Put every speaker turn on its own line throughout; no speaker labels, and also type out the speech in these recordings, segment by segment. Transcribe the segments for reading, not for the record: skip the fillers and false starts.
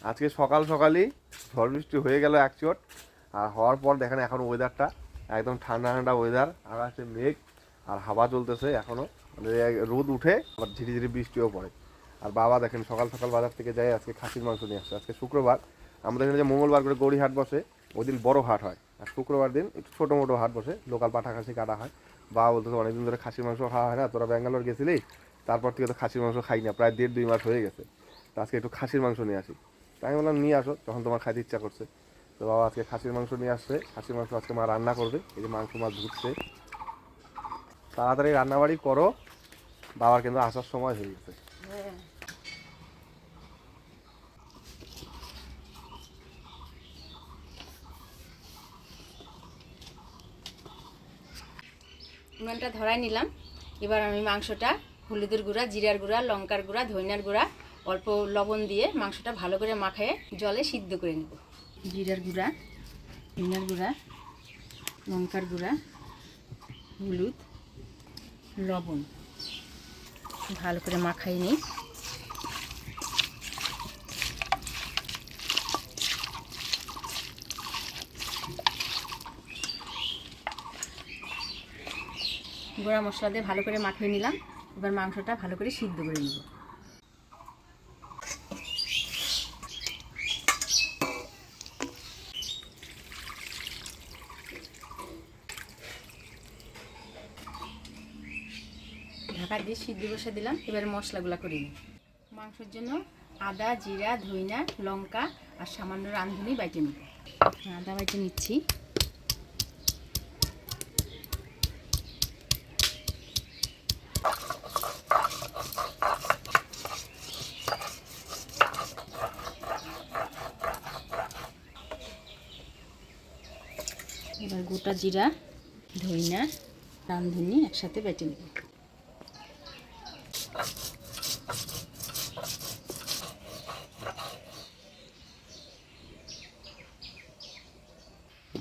আজকে সকাল সকালই ঝড় বৃষ্টি হয়ে গেল এক চোট, আর হওয়ার পর দেখেন এখন ওয়েদারটা একদম ঠান্ডা ঠান্ডা ওয়েদার, আকাশে মেঘ আর হাওয়া চলতেছে এখনও, মানে রোদ উঠে আবার ঝিরি ঝিরি বৃষ্টিও পড়ে। আর বাবা দেখেন সকাল সকাল বাজার থেকে যায় আজকে খাসির মাংস নিয়ে আসছে। আজকে শুক্রবার, আমাদের এখানে যে মঙ্গলবার করে গড়ি হাট বসে ওই দিন বড় হাট হয়, আর শুক্রবার দিন একটু ছোটো মোটো হাট বসে, লোকাল পাঠা খাসি কাটা হয়। বাবা বলতেছে অনেকদিন ধরে খাসির মাংস খাওয়া হয় না, তোরা ব্যাঙ্গালোর গেছিলি তারপর থেকে তো খাসির মাংস খাই না, প্রায় 1.5-2 মাস হয়ে গেছে, তো আজকে একটু খাসির মাংস নিয়ে আসি। তাই আমি বললাম নিয়ে আসো যখন তোমার খাইতে ইচ্ছা করছে। তো বাবা আজকে খাসির মাংস নিয়ে আসছে, খাসির মাংস আজকে মা রান্না করবে। এই যে মাংস মাছ ধুচ্ছে, তাড়াতাড়ি রান্নাবাড়ি করো, বাবার কিন্তু আসার সময় হয়ে গেছে।
উনানটা ধরাই নিলাম। এবার আমি মাংসটা হলুদের গুঁড়া, জিরার গুঁড়া, লঙ্কার গুঁড়া, ধনিয়ার গুঁড়া, অল্প লবণ দিয়ে মাংসটা ভালো করে মাখিয়ে জলে সিদ্ধ করে নেব। জিরার গুঁড়া, ধনিয়ার গুঁড়া, লঙ্কার গুঁড়া, হলুদ, লবণ ভালো করে মাখাই নিই। গুঁড়া মশলা দিয়ে ভালো করে মাখিয়ে নিলাম। এবার মাংসটা ভালো করে সিদ্ধ করে নেব। ঢাকা দিয়ে সিদ্ধ বসে দিলাম। এবার মশলাগুলো করে নিই। মাংসের জন্য আদা, জিরা, ধইনা, লঙ্কা আর সামান্য রাঁধুনি বাইটে নেব। আদা বাইটে নিচ্ছি। এবার গোটা জিরা, ধইনা, রাঁধুনি একসাথে বেটে নেব।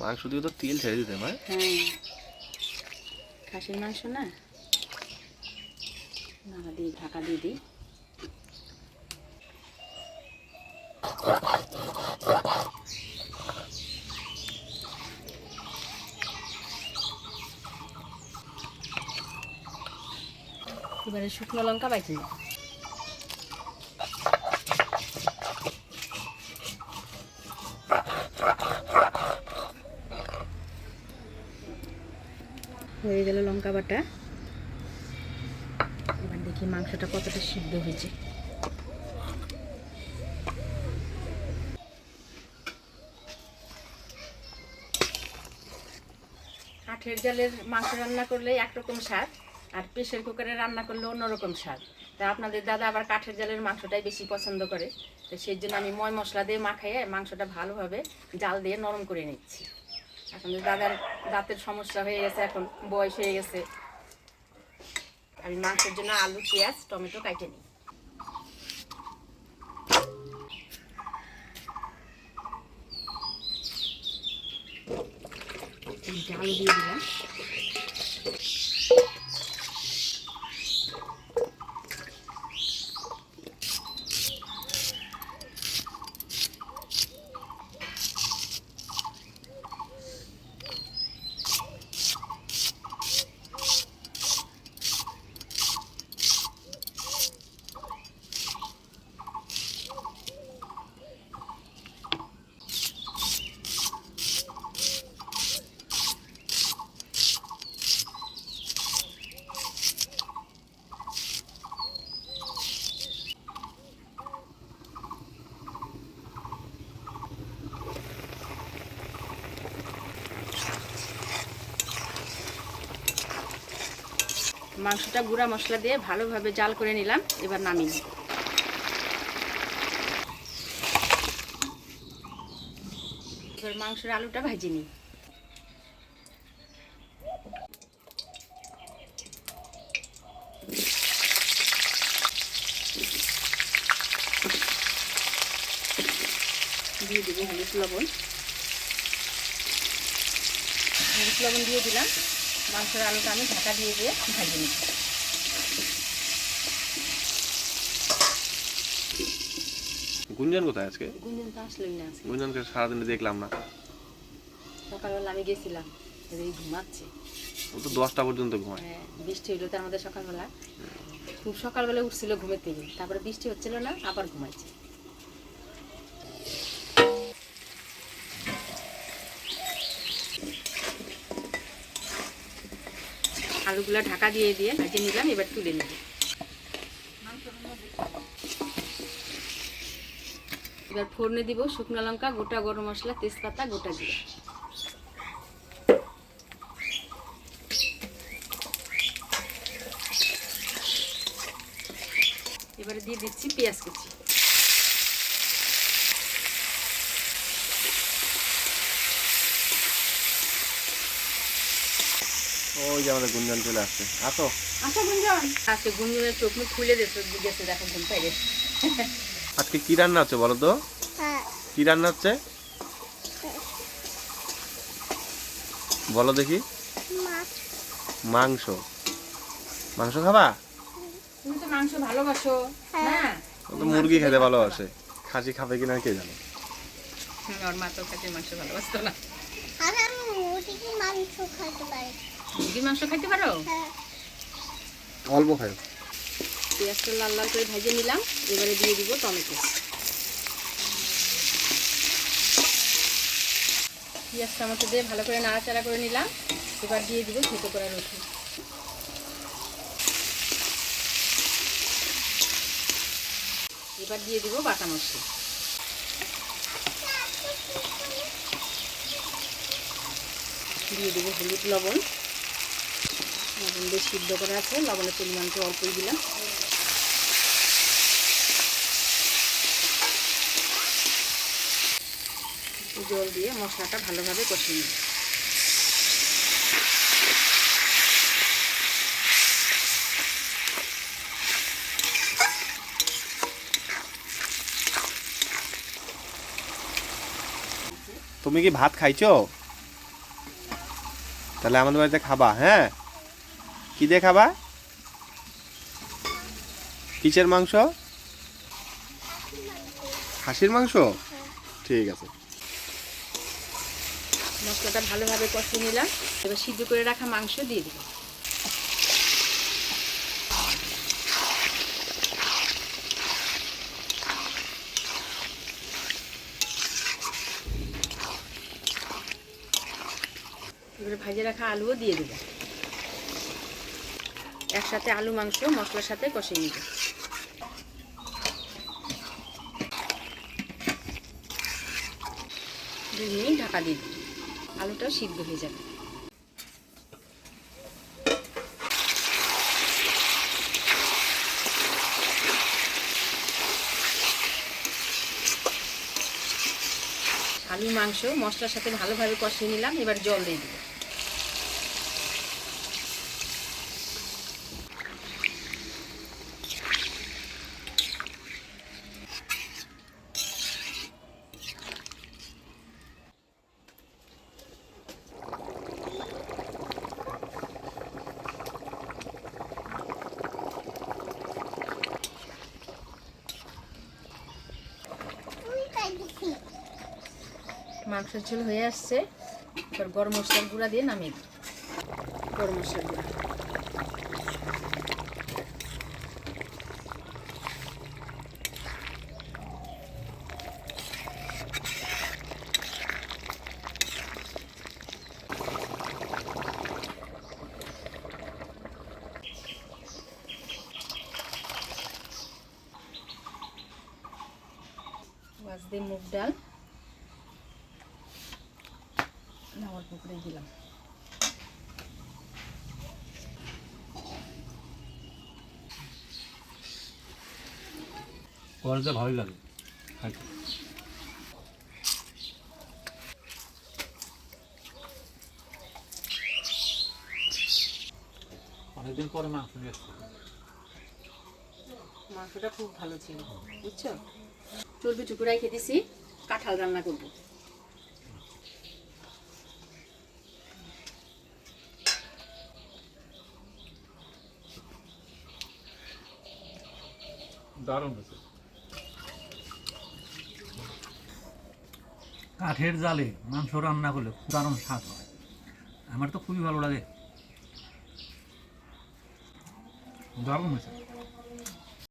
মাংস দিয়ে তো তেল ছেড়ে দিতে মা।
হ্যাঁ, খাসির মাংস না, নাড়া দিয়ে ঢাকা দিয়ে দিই। এবারে শুকনো লঙ্কা বাইটে নেব। হয়ে গেল লঙ্কা বাটা। এবার দেখি মাংসটা কতটা সিদ্ধ হয়েছে। কাঠের জালের মাংস রান্না করলে একরকম স্বাদ, আর প্রেশার কুকারে রান্না করলে অন্যরকম স্বাদ। তা আপনাদের দাদা আবার কাঠের জালের মাংসটাই বেশি পছন্দ করে, তো সেই জন্য আমি ময় মশলা দিয়ে মাখাইয়ে মাংসটা ভালোভাবে জাল দিয়ে নরম করে নিচ্ছি। আপনাদের দাদার দাঁতের সমস্যা হয়ে গেছে, এখন বয়স হয়ে গেছে। আমি মাংসের জন্য আলু, পেঁয়াজ, টমেটো কাটে নিই। আলু দিয়ে দিলাম। মাংসটা গুঁড়া মশলা দিয়ে ভালোভাবে জাল করে নিলাম। এবার নামিয়ে নিই। এবার মাংসের আলুটা ভেজে নিই। দিয়ে দেবো হলুদ লবণ। হলুদ লবণ দিয়ে দিলাম। মাংসের আলুটা আমি ঢাকা দিয়ে ভেজে নিচ্ছি।
গুঞ্জন কোথায় আজকে?
গুঞ্জন তো আসলোই না আজকে।
গুঞ্জনকে সারাদিনে দেখলাম না।
সকালবেলা আমি গেছিলাম, এই ঘুমাচ্ছে।
ও তো 10টা পর্যন্ত ঘুমায়।
হ্যাঁ, বৃষ্টি হইলো তার মধ্যে সকালবেলা, খুব সকালবেলা উঠছিল ঘুমের থেকে, তারপরে বৃষ্টি হচ্ছিল না, আবার ঘুমাইছে। আলুগুলা ঢাকা দিয়ে দিয়ে ভেজে নিলাম, এবার তুলে নিব। এবার ফোড়নে দিব শুকনো লঙ্কা, গোটা গরম মশলা, তেজপাতা, গোটা জিরা। এবারে দিয়ে দিচ্ছি পেঁয়াজ কুচি।
ওই যে আমাদের গুঞ্জন চলে আসছে। আসো।
আচ্ছা গুঞ্জন, আজকে গুঞ্জনের চোখ মুখ খুলে গেছে, দেখো ঘুম থেকে।
আজকে কি রান্না হচ্ছে বলো তো? কি রান্না হচ্ছে বলো দেখি? মাংস। মাংস খাবা?
তুমি তো মাংস ভালোবাসো না?
ও তো মুরগি খেতে ভালোবাসে, খাসি খাবে কিনা কে জানে।
ওর মা তো খাসির মাংস ভালোবাসতো না।
আমি মুরগির মাংস খেতে পারি।
মুরগির মাংস খাইতে পারো?
অল্প খাই।
পেঁয়াজটা লাল লাল করে ভেজে নিলাম, এবারে দিয়ে দিব টমেটো। পেঁয়াজ টমেটো দিয়ে ভালো করে নাড়াচাড়া করে নিলাম, এবার দিয়ে দিব থেতো করা রসুন। এবার দিয়ে দিব বাটা মশলা। দিয়ে দেবো হলুদ, লবণ। লবণ দিয়ে সিদ্ধ করা আছে, লবণের পরিমাণটা অল্পই দিলাম। জল দিয়ে মশলাটা ভালোভাবে কষিয়ে নিই।
তুমি কি ভাত খাইছো? তাহলে আমাদের বাড়িতে খাবা। হ্যাঁ, কি দিয়ে খাবা? কিসের মাংস? খাসির মাংস? ঠিক আছে।
মশলাটা ভালোভাবে কষিয়ে নিলাম, এবার সিদ্ধ করে রাখা মাংস দিয়ে দিব। এবারে ভেজে রাখা আলুও দিয়ে দেব। একসাথে আলু মাংস মশলার সাথে কষিয়ে নিব। 2 মিনিট ঢাকা দিয়ে দিই, আলুটা সিদ্ধ হয়ে যাবে। আলু মাংস মশলার সাথে ভালোভাবে কষিয়ে নিলাম, এবার জল দিয়ে দিব। মাংসের ঝোল হয়ে আসছে, এবার গরম মশলার গুঁড়া দিয়ে নামিয়ে দিই। গরম মশলার গুঁড়া, মাছ দিয়ে মুগ ডাল অল্প করে দিলাম।
করতে ভালোই লাগে খাইতে। অনেকদিন পরে মাংস নিয়ে এসেছি।
মাংসটা খুব ভালো ছিল, বুঝছো? চর্বি টুকুরাই খেতেছি, কাঁঠাল রান্না করবো।
দারুণ হয়েছে। কাঠের জালে মাংস রান্না করলে খুব দারুণ স্বাদ হয়। আমার তো খুবই ভালো লাগে, দারুণ হয়েছে।